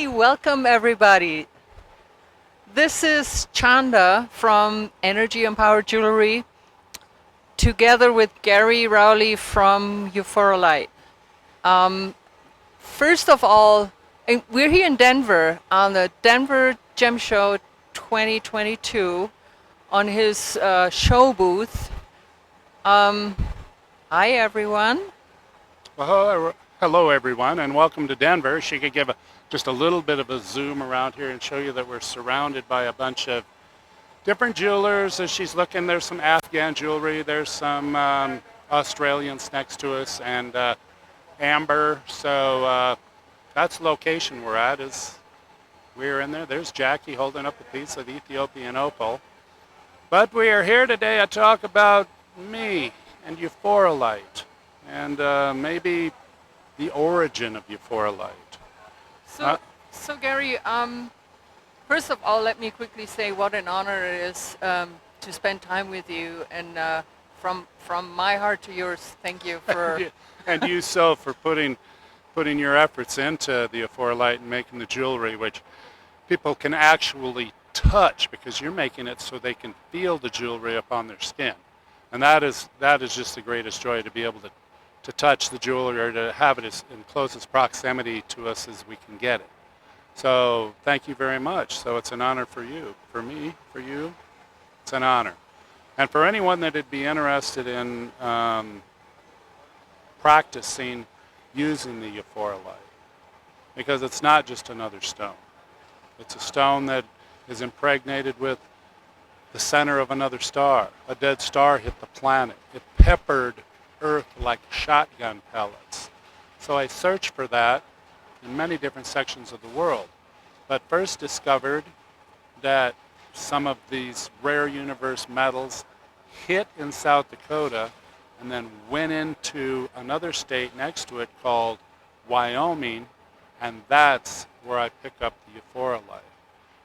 Hi, welcome everybody. This is Chanda from Energy Empowered Jewelry, together with Gary Rowley from Euphoralite. First of all, we're here in Denver on the Denver Gem Show 2022 on his show booth. Hi everyone. Well, hello everyone, and welcome to Denver. She could give just a little bit of a zoom around here and show you that we're surrounded by a bunch of different jewelers. As she's looking, there's some Afghan jewelry, there's some Australians next to us, and amber. So that's the location we're at. Is we're in there. There's Jackie holding up a piece of Ethiopian opal. But we are here today to talk about me and Euphoralite, and maybe the origin of Euphoralite. So Gary, first of all, let me quickly say what an honor it is to spend time with you, and from my heart to yours, thank you for. And you so for putting your efforts into the Euphoralite and making the jewelry, which people can actually touch, because you're making it so they can feel the jewelry upon their skin, and that is just the greatest joy, to be able to touch the jewelry, or to have it as in closest proximity to us as we can get it. So thank you very much. So it's an honor for you, for me, for you. It's an honor. And for anyone that would be interested in practicing using the Euphoralite, because it's not just another stone. It's a stone that is impregnated with the center of another star. A dead star hit the planet. It peppered Earth like shotgun pellets. So I searched for that in many different sections of the world, but first discovered that some of these rare universe metals hit in South Dakota and then went into another state next to it called Wyoming, and that's where I pick up the Euphoralite.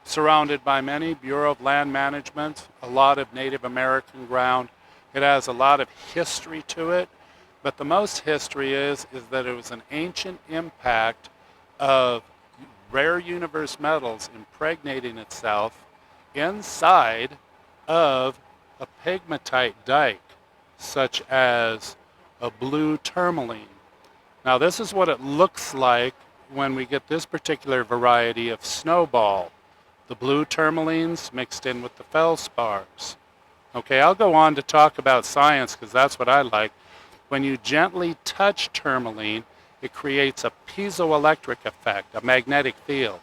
Surrounded by many, Bureau of Land Management, a lot of Native American ground. It has a lot of history to it, but the most history is that it was an ancient impact of rare universe metals impregnating itself inside of a pegmatite dike, such as a blue tourmaline. Now this is what it looks like when we get this particular variety of snowball, the blue tourmalines mixed in with the feldspars. Okay, I'll go on to talk about science, because that's what I like. When you gently touch tourmaline, it creates a piezoelectric effect, a magnetic field.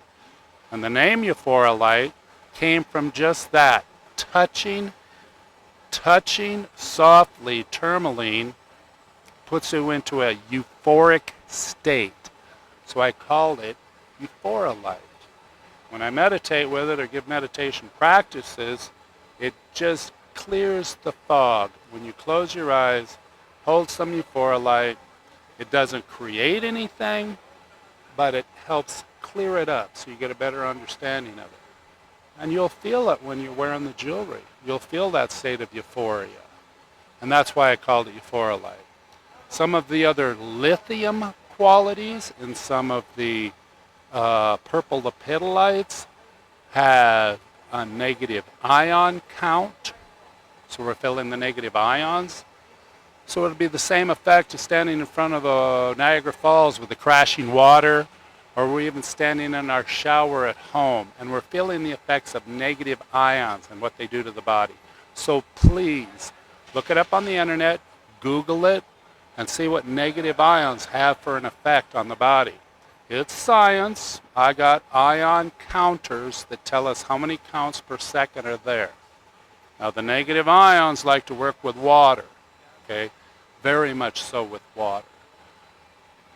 And the name Euphoralite came from just that, touching softly tourmaline puts you into a euphoric state. So I called it Euphoralite. When I meditate with it or give meditation practices, it just clears the fog. When you close your eyes, hold some Euphoralite, it doesn't create anything, but it helps clear it up so you get a better understanding of it. And you'll feel it when you're wearing the jewelry. You'll feel that state of euphoria. And that's why I called it Euphoralite. Some of the other lithium qualities in some of the purple lepidolites have a negative ion count. So we're filling the negative ions. So it'll be the same effect as standing in front of Niagara Falls with the crashing water, or we're even standing in our shower at home, and we're feeling the effects of negative ions and what they do to the body. So please, look it up on the internet, Google it, and see what negative ions have for an effect on the body. It's science. I got ion counters that tell us how many counts per second are there. Now the negative ions like to work with water, okay? Very much so with water.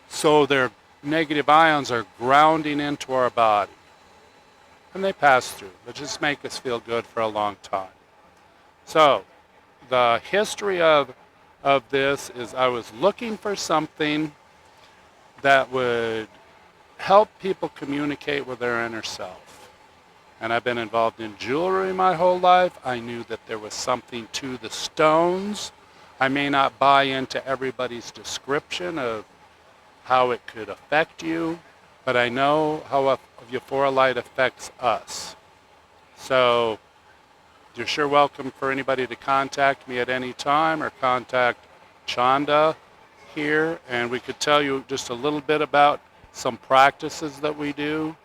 So their negative ions are grounding into our body, and they pass through. They just make us feel good for a long time. So the history of this is I was looking for something that would help people communicate with their inner self. And I've been involved in jewelry my whole life. I knew that there was something to the stones. I may not buy into everybody's description of how it could affect you, but I know how euphoralite affects us. So you're sure welcome for anybody to contact me at any time or contact Chanda here, and we could tell you just a little bit about some practices that we do,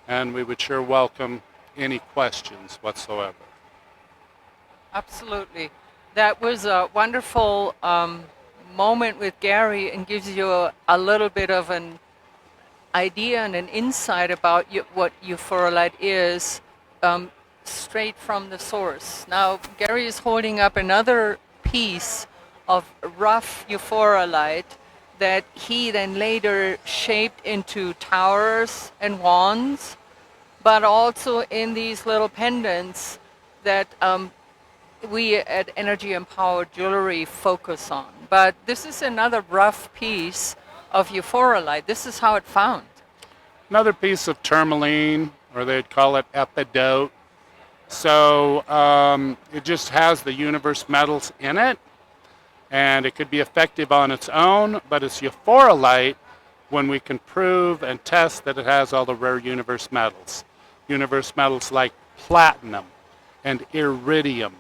and we would sure welcome any questions whatsoever. Absolutely. That was a wonderful moment with Gary and gives you a little bit of an idea and an insight about what euphoralite is straight from the source. Now, Gary is holding up another piece of rough euphoralite that he then later shaped into towers and wands, but also in these little pendants that we at Energy Empowered Jewelry focus on. But this is another rough piece of euphoralite. This is how it's found. Another piece of tourmaline, or they'd call it epidote. So it just has the universe metals in it, and it could be effective on its own, but it's euphoralite when we can prove and test that it has all the rare universe metals. Universe metals like platinum and iridium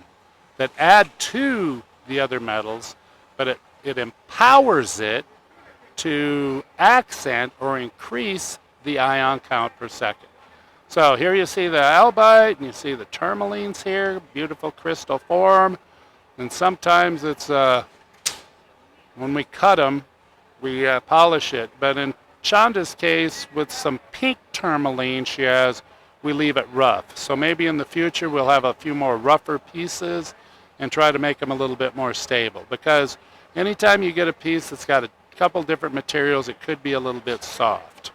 that add to the other metals, but it empowers it to accent or increase the ion count per second. So here you see the albite and you see the tourmalines here, beautiful crystal form. And sometimes it's, when we cut them, we polish it. But in Chanda's case, with some pink tourmaline she has, we leave it rough. So maybe in the future we'll have a few more rougher pieces and try to make them a little bit more stable. Because anytime you get a piece that's got a couple different materials, it could be a little bit soft.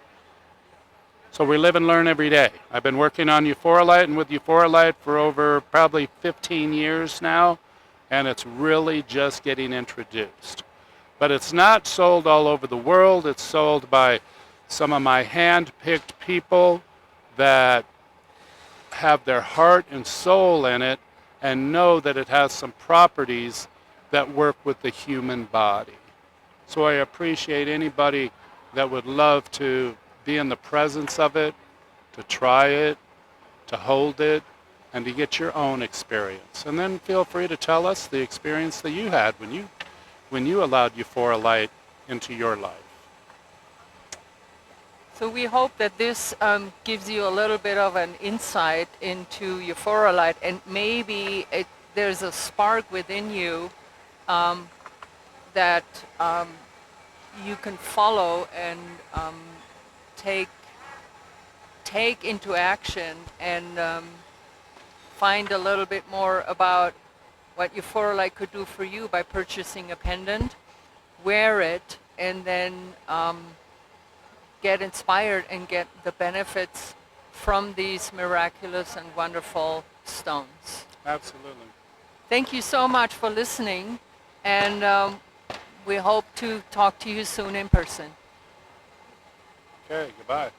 So we live and learn every day. I've been working on euphoralite and with euphoralite for over probably 15 years now, and it's really just getting introduced. But it's not sold all over the world. It's sold by some of my hand-picked people that have their heart and soul in it and know that it has some properties that work with the human body. So I appreciate anybody that would love to be in the presence of it, to try it, to hold it, and to get your own experience. And then feel free to tell us the experience that you had when you allowed euphoralite into your life. So we hope that this gives you a little bit of an insight into euphoralite, and maybe there's a spark within you that you can follow and take into action and find a little bit more about what euphoralite could do for you by purchasing a pendant, wear it, and then get inspired and get the benefits from these miraculous and wonderful stones. Absolutely. Thank you so much for listening, and we hope to talk to you soon in person. Okay, goodbye.